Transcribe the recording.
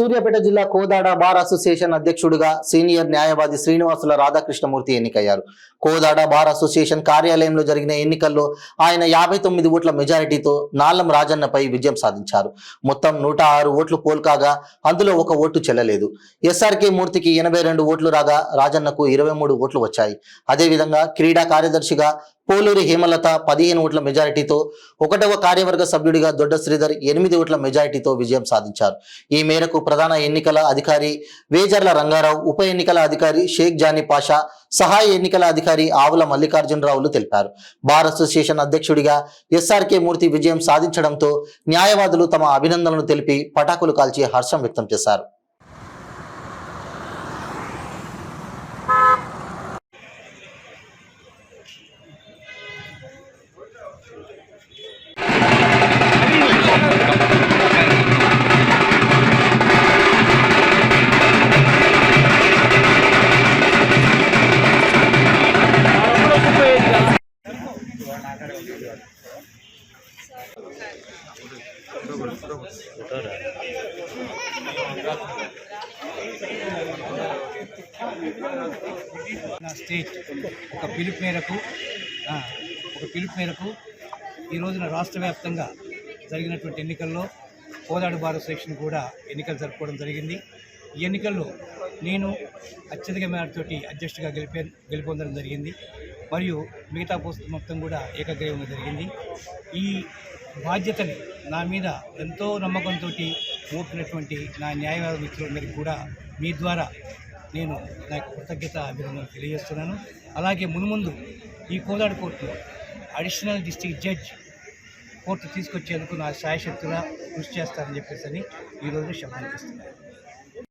సూర్యాపేట జిల్లా Kodad bar association అధ్యక్షుడిగా senior న్యాయవాది శ్రీనివాసుల రాధాకృష్ణమూర్తి ఎన్నికయ్యారు. కోదాడ బార్ అసోసియేషన్ కార్యాలయంలో జరిగిన ఎన్నికల్లో ఆయన 59 ఓట్ల మెజారిటీతో నాలం రాజన్నపై విజయం సాధించారు. మొత్తం 106 ఓట్లు పోల్ కాగా అందులో 1 ఓటు చెల్లలేదు. ఎస్ఆర్కే మూర్తికి 82 ఓట్లు రాగా రాజన్నకు 23 ఓట్లు వచ్చాయి. అదేవిధంగా క్రీడా కార్యదర్శిగా పోలూరి హేమలత 15 ఓట్ల మెజారిటీతో, 1వ కార్యవర్గ సభ్యుడిగా దొడ్డ శ్రీధర్ 8 ఓట్ల మెజారిటీతో విజయం సాధించారు. ఈ మేరకు ప్రధాన ఎన్నికల అధికారి వేజర్ల రంగారావు, ఉప ఎన్నికల అధికారి షేక్ జానీ పాషా, సహాయ ఎన్నికల అధికారి ఆవుల మల్లికార్జునరావులు తెలిపారు. బార్ అసోసియేషన్ అధ్యక్షుడిగా ఎస్ఆర్కే మూర్తి విజయం సాధించడంతో న్యాయవాదులు తమ అభినందనలు తెలిపి పటాకులు కాల్చి హర్షం వ్యక్తం చేశారు. స్టేట్ ఒక పిలుపు మేరకు ఈ రోజున రాష్ట్ర వ్యాప్తంగా జరిగినటువంటి ఎన్నికల్లో కోదాడ బార్ అసోసియేషన్ కూడా ఎన్నికలు జరుపుకోవడం జరిగింది. ఈ ఎన్నికల్లో నేను అత్యధిక మేరతోటి అధ్యక్షుడిగా గెలుపొందడం జరిగింది. మరియు మిగతా పోస్ట్ మొత్తం కూడా ఏకగ్రీవంగా జరిగింది. ఈ బాధ్యతని నా మీద ఎంతో నమ్మకంతో మోపినటువంటి నా న్యాయవాద మిత్రులందరికీ కూడా మీ ద్వారా నేను నాకు కృతజ్ఞత అభినందనలు తెలియజేస్తున్నాను. అలాగే మున్ముందు ఈ కోదాడ కోర్టులో అడిషనల్ డిస్ట్రిక్ట్ జడ్జ్ కోర్టు తీసుకొచ్చేందుకు నా శాయశక్తులా కృషి చేస్తానని చెప్పేసి ఈరోజు శపథం చేస్తున్నాను.